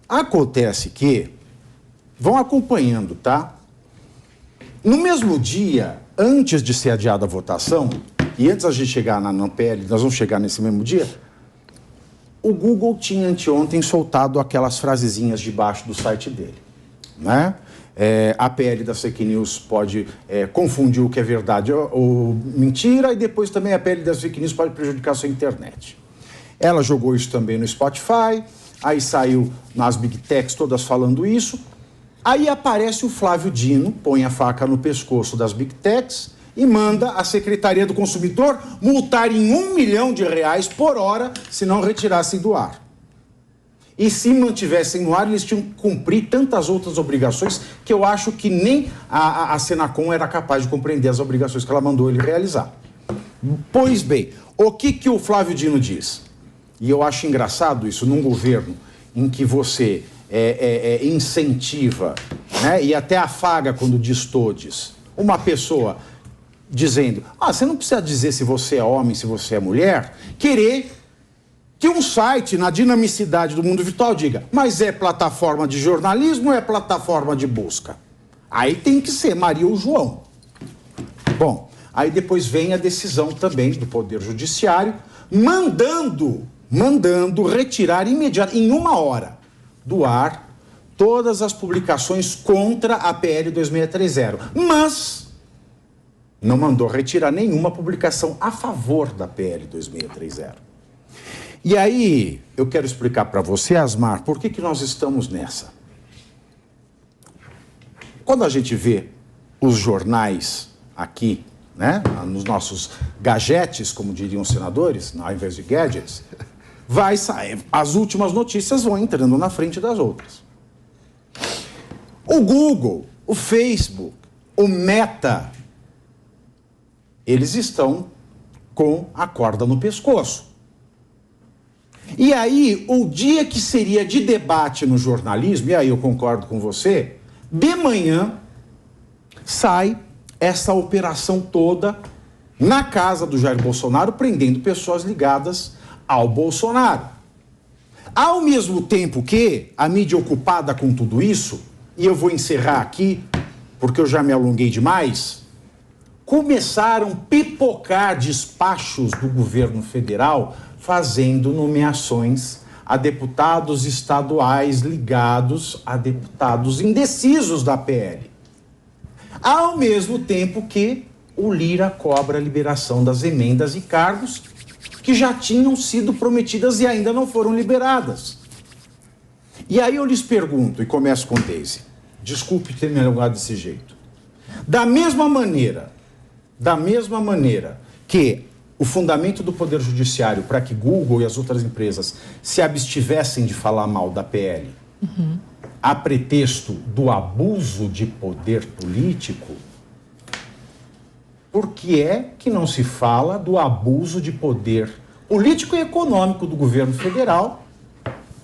Acontece que, vão acompanhando, tá? No mesmo dia, antes de ser adiada a votação, e antes da gente chegar na PL, nós vamos chegar nesse mesmo dia, o Google tinha anteontem soltado aquelas frasezinhas debaixo do site dele, né? A PL das fake news pode confundir o que é verdade ou mentira, e depois também a PL das fake news pode prejudicar a sua internet. Ela jogou isso também no Spotify, aí saiu nas Big Techs todas falando isso, aí aparece o Flávio Dino, põe a faca no pescoço das Big Techs e manda a Secretaria do Consumidor multar em R$1 milhão por hora se não retirassem do ar. E se mantivessem no ar, eles tinham que cumprir tantas outras obrigações que eu acho que nem a Senacom era capaz de compreender as obrigações que ela mandou ele realizar. Pois bem, o que o Flávio Dino diz? E eu acho engraçado isso num governo em que você incentiva, né, e até afaga quando diz todes, uma pessoa dizendo, você não precisa dizer se você é homem, se você é mulher, querer que um site, na dinamicidade do mundo virtual, diga, mas é plataforma de jornalismo ou é plataforma de busca? Aí tem que ser Maria ou João. Bom, aí depois vem a decisão também do Poder Judiciário, mandando retirar imediatamente, em 1 hora, do ar, todas as publicações contra a PL 2630. Mas não mandou retirar nenhuma publicação a favor da PL 2630. E aí, eu quero explicar para você, Asmar, por que nós estamos nessa. Quando a gente vê os jornais aqui, né, nos nossos gadgets, como diriam os senadores, ao invés de gadgets, vai sair, as últimas notícias vão entrando na frente das outras. O Google, o Facebook, o Meta, eles estão com a corda no pescoço. E aí, o dia que seria de debate no jornalismo, e aí eu concordo com você, de manhã sai essa operação toda na casa do Jair Bolsonaro, prendendo pessoas ligadas ao Bolsonaro. Ao mesmo tempo que a mídia ocupada com tudo isso, e eu vou encerrar aqui, porque eu já me alonguei demais, começaram a pipocar despachos do governo federal fazendo nomeações a deputados estaduais ligados a deputados indecisos da PL. Ao mesmo tempo que o Lira cobra a liberação das emendas e cargos que já tinham sido prometidas e ainda não foram liberadas. E aí eu lhes pergunto, e começo com Deise, desculpe ter me alongado desse jeito. Da mesma maneira que o fundamento do Poder Judiciário para que Google e as outras empresas se abstivessem de falar mal da PL, a pretexto do abuso de poder político, por que é que não se fala do abuso de poder político e econômico do governo federal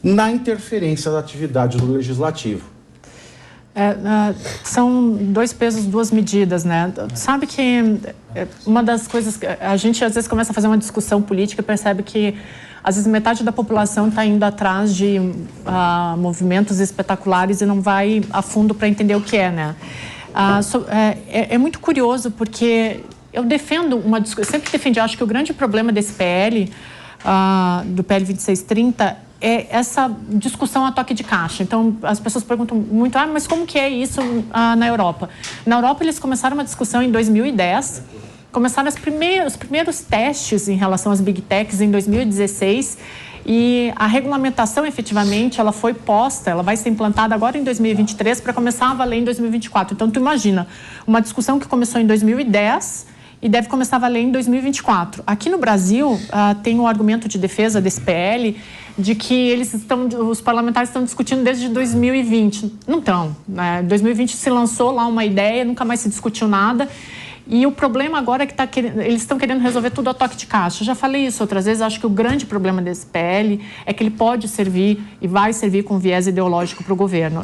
na interferência da atividade do Legislativo? São 2 pesos, 2 medidas, né? Sabe que uma das coisas que a gente às vezes começa a fazer uma discussão política e percebe que às vezes metade da população está indo atrás de movimentos espetaculares e não vai a fundo para entender o que é, né? É muito curioso porque eu defendo uma discussão, sempre defendi, acho que o grande problema desse PL, do PL 2630, é essa discussão a toque de caixa. Então, as pessoas perguntam muito, mas como que é isso na Europa? Na Europa, eles começaram uma discussão em 2010, começaram os primeiros testes em relação às Big Techs em 2016, e a regulamentação, efetivamente, ela foi posta, ela vai ser implantada agora em 2023 para começar a valer em 2024. Então, tu imagina, uma discussão que começou em 2010 e deve começar a valer em 2024. Aqui no Brasil, tem um argumento de defesa desse PL de que os parlamentares estão discutindo desde 2020. Não estão, né? Em 2020 se lançou lá uma ideia, nunca mais se discutiu nada. E o problema agora é que eles estão querendo resolver tudo a toque de caixa. Eu já falei isso outras vezes, acho que o grande problema desse PL é que ele pode servir e vai servir com viés ideológico para o governo.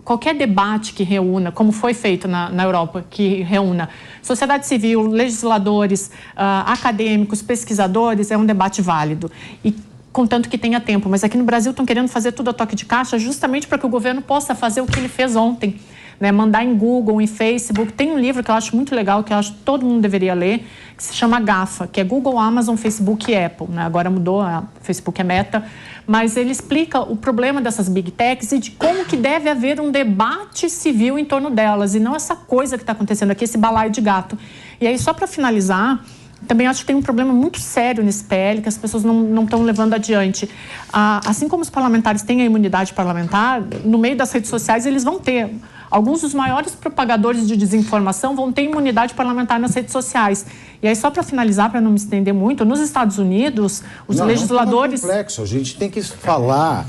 Qualquer debate que reúna, como foi feito na Europa, que reúna sociedade civil, legisladores, acadêmicos, pesquisadores, é um debate válido. E contanto que tenha tempo. Mas aqui no Brasil estão querendo fazer tudo a toque de caixa justamente para que o governo possa fazer o que ele fez ontem, né? Mandar em Google, em Facebook. Tem um livro que eu acho muito legal, que eu acho que todo mundo deveria ler, que se chama GAFA, que é Google, Amazon, Facebook e Apple, né? Agora mudou, a Facebook é Meta, mas ele explica o problema dessas Big Techs e de como que deve haver um debate civil em torno delas, e não essa coisa que está acontecendo aqui, esse balaio de gato. E aí, só para finalizar, também acho que tem um problema muito sério nesse PL, que as pessoas não estão levando adiante. Assim como os parlamentares têm a imunidade parlamentar, no meio das redes sociais eles vão ter. Alguns dos maiores propagadores de desinformação vão ter imunidade parlamentar nas redes sociais. E aí, só para finalizar, para não me estender muito, nos Estados Unidos, os legisladores... Não é complexo, a gente tem que falar,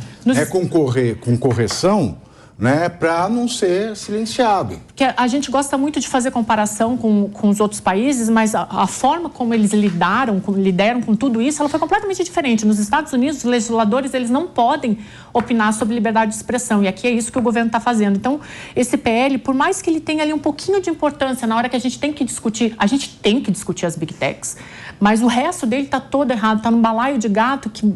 com correção, né, para não ser silenciado. Porque a gente gosta muito de fazer comparação com os outros países, mas a forma como eles lidaram com tudo isso, ela foi completamente diferente. Nos Estados Unidos, os legisladores, eles não podem opinar sobre liberdade de expressão, e aqui é isso que o governo está fazendo. Então, esse PL, por mais que ele tenha ali um pouquinho de importância na hora que a gente tem que discutir as Big Techs, mas o resto dele está todo errado, está num balaio de gato que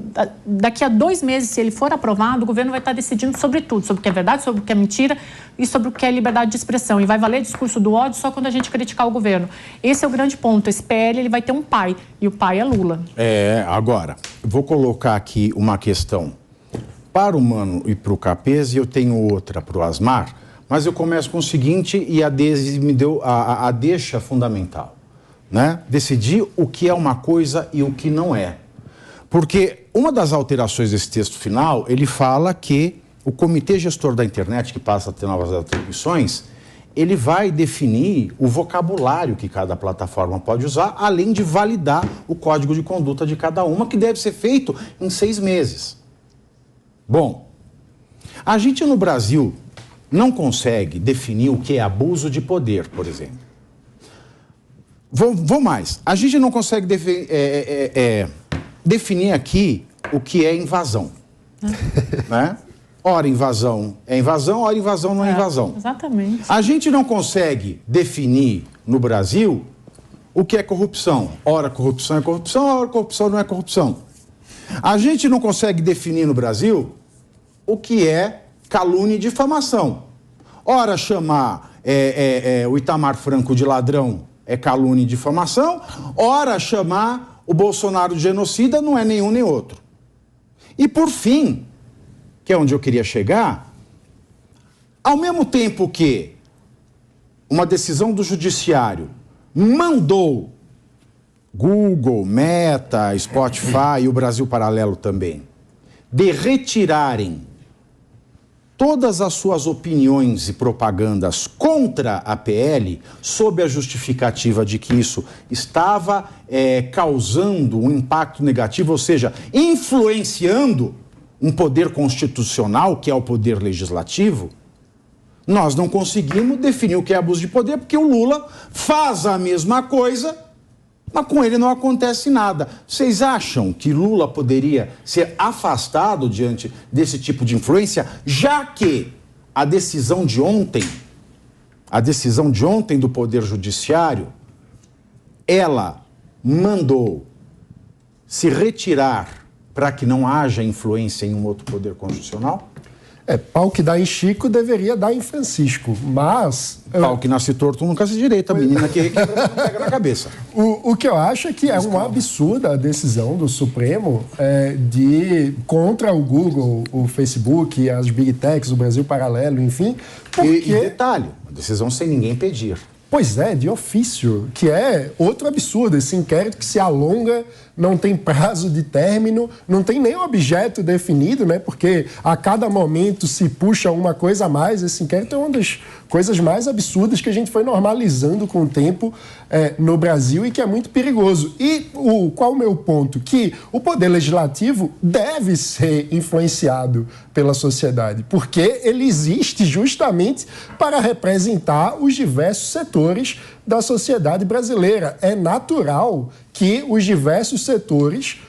daqui a 2 meses, se ele for aprovado, o governo vai estar decidindo sobre tudo, sobre o que é verdade, sobre o que é mentira e sobre o que é liberdade de expressão. E vai valer discurso do ódio só quando a gente criticar o governo. Esse é o grande ponto. Esse PL, ele vai ter um pai, e o pai é Lula. Agora, vou colocar aqui uma questão para o Mano e para o Capês, e eu tenho outra para o Asmar, mas eu começo com o seguinte, e a Deise me deu a deixa fundamental, né? Decidir o que é uma coisa e o que não é. Porque uma das alterações desse texto final, ele fala que o Comitê Gestor da Internet, que passa a ter novas atribuições, ele vai definir o vocabulário que cada plataforma pode usar, além de validar o código de conduta de cada uma, que deve ser feito em 6 meses. Bom, a gente no Brasil não consegue definir o que é abuso de poder, por exemplo. Vou mais. A gente não consegue definir aqui o que é invasão. Né? Ora invasão é invasão, ora invasão não é invasão. Exatamente. A gente não consegue definir no Brasil o que é corrupção. Ora corrupção é corrupção, ora corrupção não é corrupção. A gente não consegue definir no Brasil o que é calúnia e difamação. Ora chamar o Itamar Franco de ladrão é calúnia e difamação, ora chamar o Bolsonaro de genocida não é nenhum nem outro. E por fim, que é onde eu queria chegar, ao mesmo tempo que uma decisão do judiciário mandou Google, Meta, Spotify e o Brasil Paralelo também, de retirarem todas as suas opiniões e propagandas contra a PL, sob a justificativa de que isso estava causando um impacto negativo, ou seja, influenciando um poder constitucional, que é o poder legislativo, nós não conseguimos definir o que é abuso de poder, porque o Lula faz a mesma coisa, mas com ele não acontece nada. Vocês acham que Lula poderia ser afastado diante desse tipo de influência, já que a decisão de ontem do Poder Judiciário, ela mandou se retirar para que não haja influência em um outro poder constitucional? Pau que dá em Chico deveria dar em Francisco, mas... Pau que nasce torto nunca se direita, a menina que requebra não pega na cabeça. O que eu acho é que é um absurdo a decisão do Supremo de contra o Google, o Facebook, as Big Techs, o Brasil Paralelo, enfim, porque... E detalhe, uma decisão sem ninguém pedir. Pois é, de ofício, que é outro absurdo, esse inquérito que se alonga, não tem prazo de término, não tem nem objeto definido, né? Porque a cada momento se puxa uma coisa a mais. Esse inquérito é uma das coisas mais absurdas que a gente foi normalizando com o tempo no Brasil e que é muito perigoso. E qual o meu ponto? Que o poder legislativo deve ser influenciado pela sociedade, porque ele existe justamente para representar os diversos setores da sociedade brasileira. É natural que os diversos setores,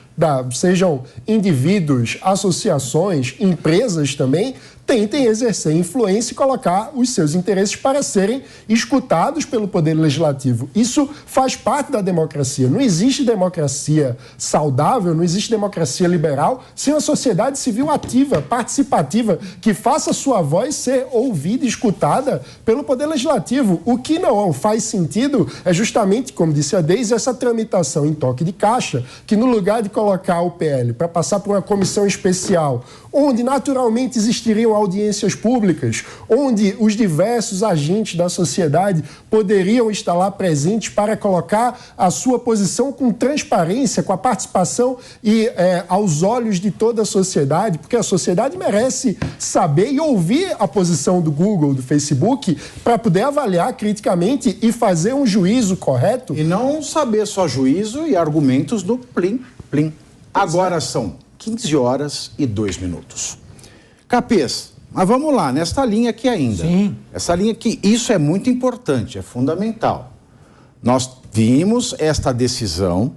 sejam indivíduos, associações, empresas também, tentem exercer influência e colocar os seus interesses para serem escutados pelo Poder Legislativo. Isso faz parte da democracia. Não existe democracia saudável, não existe democracia liberal sem uma sociedade civil ativa, participativa, que faça sua voz ser ouvida e escutada pelo Poder Legislativo. O que não faz sentido é justamente, como disse a Deise, essa tramitação em toque de caixa, que no lugar de colocar o PL para passar por uma comissão especial, onde naturalmente existiriam audiências públicas, onde os diversos agentes da sociedade poderiam estar lá presentes para colocar a sua posição com transparência, com a participação e aos olhos de toda a sociedade, porque a sociedade merece saber e ouvir a posição do Google, do Facebook, para poder avaliar criticamente e fazer um juízo correto. E não saber só juízo e argumentos do plim-plim. Agora são 15 horas e 2 minutos. Capês, mas vamos lá, nesta linha aqui ainda. Sim. Essa linha aqui, isso é muito importante, é fundamental. Nós vimos esta decisão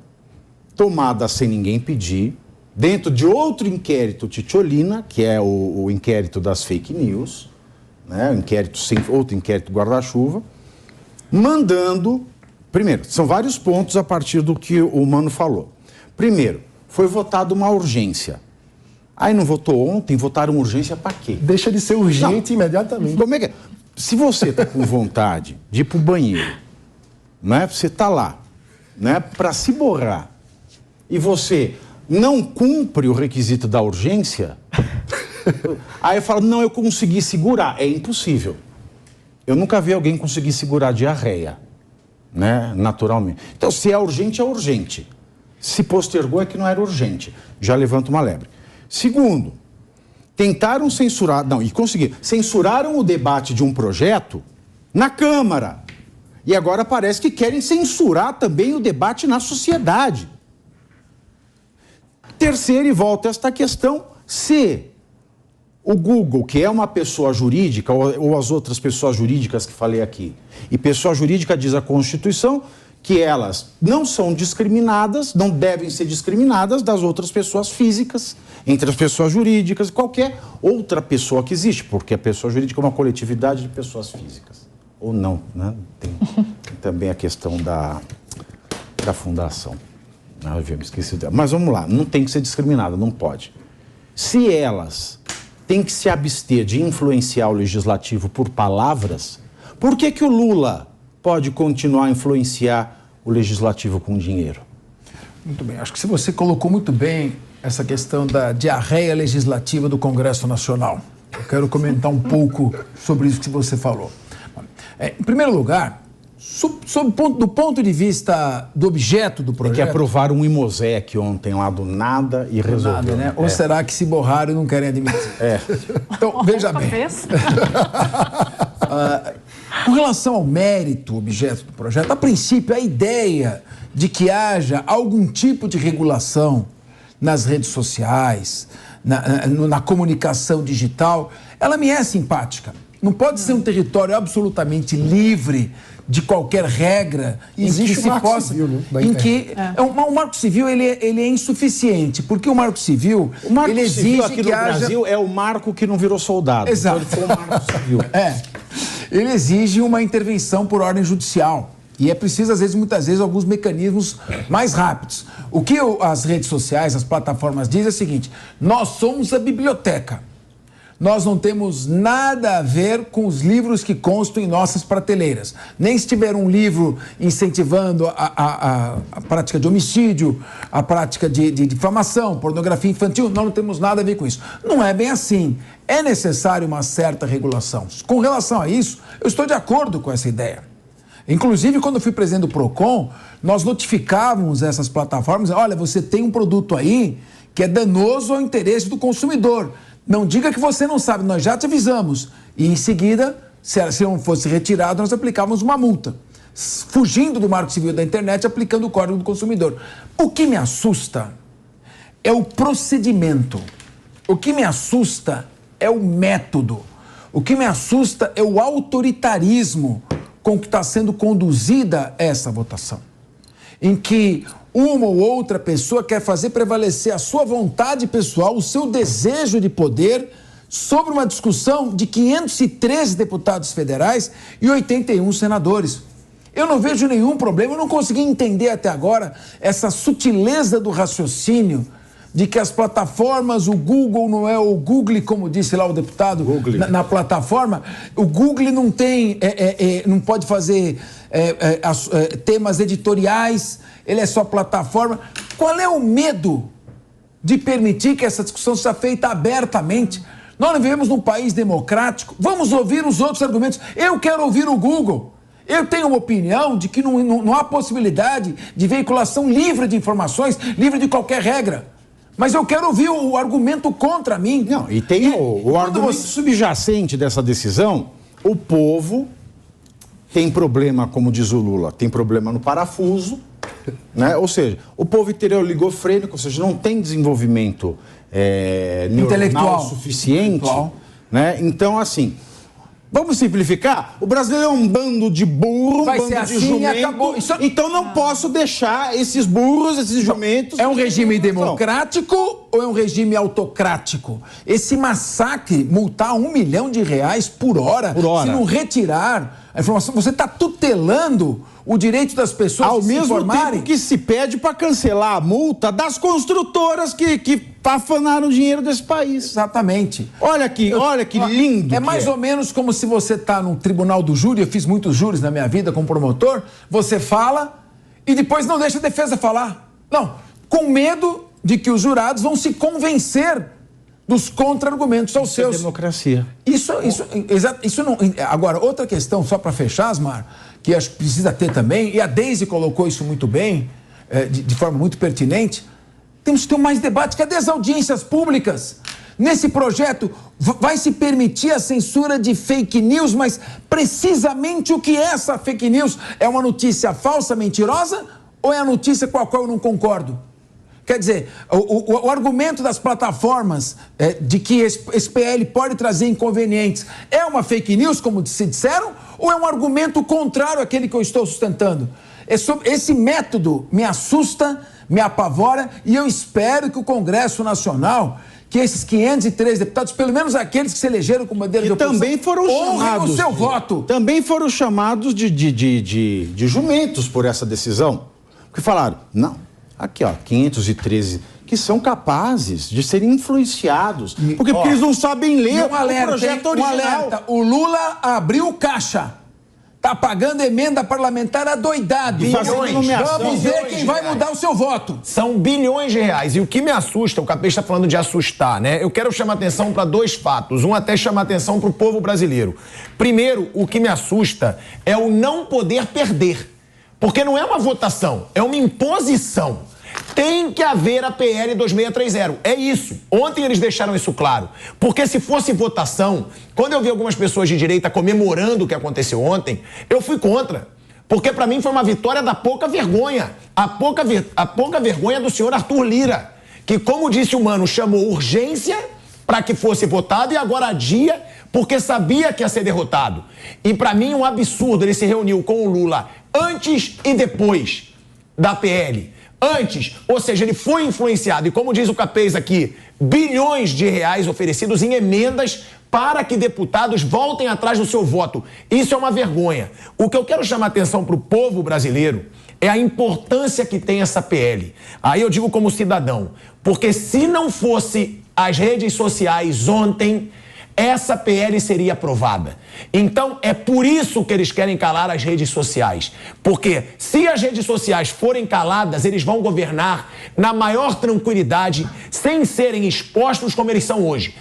tomada sem ninguém pedir, dentro de outro inquérito Titiolina, que é o inquérito das fake news, né? Outro inquérito guarda-chuva, mandando... Primeiro, são vários pontos a partir do que o Mano falou. Primeiro, foi votada uma urgência. Aí não votou ontem, votaram urgência para quê? Deixa de ser urgente imediatamente. Como é que é? Se você está com vontade de ir para o banheiro, né? Você está lá, né? Para se borrar, e você não cumpre o requisito da urgência, aí fala, não, eu consegui segurar. É impossível. Eu nunca vi alguém conseguir segurar diarreia, né? Naturalmente. Então, se é urgente, é urgente. Se postergou é que não era urgente. Já levanta uma lebre. Segundo, tentaram censurar... Não, e conseguiram. Censuraram o debate de um projeto na Câmara. E agora parece que querem censurar também o debate na sociedade. Terceiro, e volta a esta questão, se o Google, que é uma pessoa jurídica, ou as outras pessoas jurídicas que falei aqui, e pessoa jurídica diz a Constituição que elas não são discriminadas, não devem ser discriminadas das outras pessoas físicas, entre as pessoas jurídicas e qualquer outra pessoa que existe, porque a pessoa jurídica é uma coletividade de pessoas físicas. Ou não, né? Tem também a questão da fundação. Eu já me esqueci dela. Mas vamos lá, não tem que ser discriminada, não pode. Se elas têm que se abster de influenciar o legislativo por palavras, por que que o Lula pode continuar a influenciar o legislativo com dinheiro? Muito bem, acho que se você colocou muito bem essa questão da diarreia legislativa do Congresso Nacional. Eu quero comentar um pouco sobre isso que você falou. Em primeiro lugar, do ponto de vista do objeto do projeto... É que aprovaram um Imosec ontem lá do nada e resolveram. Né? Ou será que se borraram e não querem admitir? Então, veja bem. Com relação ao mérito, objeto do projeto, a princípio, a ideia de que haja algum tipo de regulação nas redes sociais, na comunicação digital, ela me é simpática. Não pode ser um território absolutamente livre de qualquer regra existe em que se Marco possa... Civil, né? Em que, o Marco Civil ele é insuficiente, porque o Marco Civil ele exige aqui que no haja... Brasil é o marco que não virou soldado. Exato. Então ele foi o Marco Civil. Ele exige uma intervenção por ordem judicial. E é preciso, muitas vezes, alguns mecanismos mais rápidos. O que as redes sociais, as plataformas dizem é o seguinte: nós somos a biblioteca. Nós não temos nada a ver com os livros que constam em nossas prateleiras. Nem se tiver um livro incentivando a prática de homicídio, a prática de difamação, pornografia infantil, nós não temos nada a ver com isso. Não é bem assim. É necessário uma certa regulação. Com relação a isso, eu estou de acordo com essa ideia. Inclusive, quando eu fui presidente do PROCON, nós notificávamos essas plataformas: olha, você tem um produto aí que é danoso ao interesse do consumidor. Não diga que você não sabe, nós já te avisamos. E em seguida, se não fosse retirado, nós aplicávamos uma multa. Fugindo do Marco Civil da internet, aplicando o Código do Consumidor. O que me assusta é o procedimento. O que me assusta é o método. O que me assusta é o autoritarismo com que está sendo conduzida essa votação. Em que uma ou outra pessoa quer fazer prevalecer a sua vontade pessoal, o seu desejo de poder, sobre uma discussão de 513 deputados federais e 81 senadores. Eu não vejo nenhum problema, eu não consegui entender até agora essa sutileza do raciocínio de que as plataformas, o Google não é o Google, como disse lá o deputado na plataforma, o Google não tem, não pode fazer temas editoriais, ele é só plataforma. Qual é o medo de permitir que essa discussão seja feita abertamente? Nós vivemos num país democrático, vamos ouvir os outros argumentos. Eu quero ouvir o Google. Eu tenho uma opinião de que não há possibilidade de veiculação livre de informações, livre de qualquer regra. Mas eu quero ouvir o argumento contra mim. Não, e tem o argumento subjacente dessa decisão. O povo tem problema, como diz o Lula, tem problema no parafuso, né? Ou seja, o povo interior oligofrênico, ou seja, não tem desenvolvimento neuronal suficiente. Né? Então, assim, vamos simplificar? O brasileiro é um bando de burro, vai bando ser de assim, jumento, acabou. então não posso deixar esses burros, esses jumentos... É um regime democrático ou é um regime autocrático? Esse massacre, multar R$1 milhão por hora, se não retirar a informação, você está tutelando o direito das pessoas ao se mesmo informarem. tempo que se pede para cancelar a multa das construtoras que afanaram o dinheiro desse país. Exatamente. Olha que lindo. É mais ou menos como se você está no tribunal do júri, eu fiz muitos júris na minha vida como promotor, você fala e depois não deixa a defesa falar. Não, com medo de que os jurados vão se convencer dos contra-argumentos aos seus. É democracia. Isso não. Agora, outra questão, só para fechar, Asmar, que acho que precisa ter também, e a Deise colocou isso muito bem, de forma muito pertinente, temos que ter mais debate. Cadê as audiências públicas? Nesse projeto, vai se permitir a censura de fake news, mas precisamente o que é essa fake news? É uma notícia falsa, mentirosa, ou é a notícia com a qual eu não concordo? Quer dizer, o argumento das plataformas de que esse PL pode trazer inconvenientes é uma fake news, como se disseram, ou é um argumento contrário àquele que eu estou sustentando? Esse método me assusta, me apavora, e eu espero que o Congresso Nacional, que esses 503 deputados, pelo menos aqueles que se elegeram como bandeira de oposição, também foram chamados, o seu voto. Também foram chamados de jumentos por essa decisão. Porque falaram, não. Aqui, ó, 513, que são capazes de serem influenciados. Porque eles não sabem ler o projeto original. Alerta, o Lula abriu caixa. Tá pagando emenda parlamentar adoidado. Vamos ver quem vai mudar o seu voto. São bilhões de reais. E o que me assusta, o Capês está falando de assustar, né? Eu quero chamar atenção para dois fatos. Um até chama atenção para o povo brasileiro. Primeiro, o que me assusta é o não poder perder. Porque não é uma votação, é uma imposição. Tem que haver a PL 2630. É isso. Ontem eles deixaram isso claro. Porque se fosse votação, quando eu vi algumas pessoas de direita comemorando o que aconteceu ontem, eu fui contra. Porque para mim foi uma vitória da pouca vergonha. A pouca vergonha do senhor Arthur Lira, que, como disse o Mano, chamou urgência para que fosse votado e agora adia porque sabia que ia ser derrotado. E para mim um absurdo, ele se reuniu com o Lula antes e depois da PL. Antes, ou seja, ele foi influenciado. E como diz o Capês aqui, bilhões de reais oferecidos em emendas para que deputados voltem atrás do seu voto. Isso é uma vergonha. O que eu quero chamar atenção para o povo brasileiro é a importância que tem essa PL. Aí eu digo como cidadão, porque se não fosse as redes sociais ontem, essa PL seria aprovada. Então, é por isso que eles querem calar as redes sociais. Porque se as redes sociais forem caladas, eles vão governar na maior tranquilidade, sem serem expostos como eles são hoje.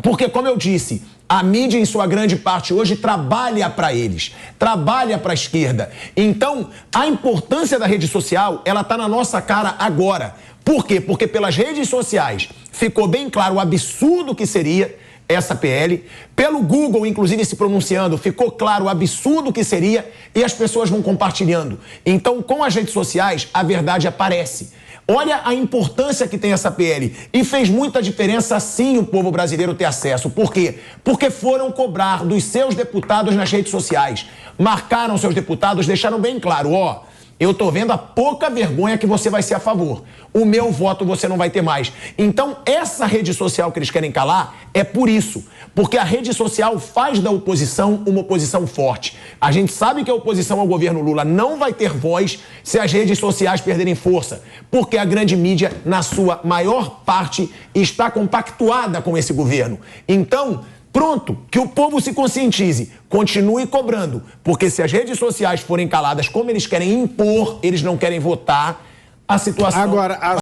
Porque, como eu disse, a mídia, em sua grande parte hoje, trabalha para eles, trabalha para a esquerda. Então, a importância da rede social, ela está na nossa cara agora. Por quê? Porque pelas redes sociais ficou bem claro o absurdo que seria essa PL, pelo Google, inclusive, se pronunciando, ficou claro o absurdo que seria e as pessoas vão compartilhando. Então, com as redes sociais, a verdade aparece. Olha a importância que tem essa PL. E fez muita diferença, sim, o povo brasileiro ter acesso. Por quê? Porque foram cobrar dos seus deputados nas redes sociais. Marcaram seus deputados, deixaram bem claro, ó, Eu tô vendo a pouca vergonha que você vai ser a favor. O meu voto você não vai ter mais. Então, essa rede social que eles querem calar é por isso. Porque a rede social faz da oposição uma oposição forte. A gente sabe que a oposição ao governo Lula não vai ter voz se as redes sociais perderem força. Porque a grande mídia, na sua maior parte, está compactuada com esse governo. Então, pronto, que o povo se conscientize, continue cobrando, porque se as redes sociais forem caladas como eles querem impor, eles não querem votar, a situação... Agora,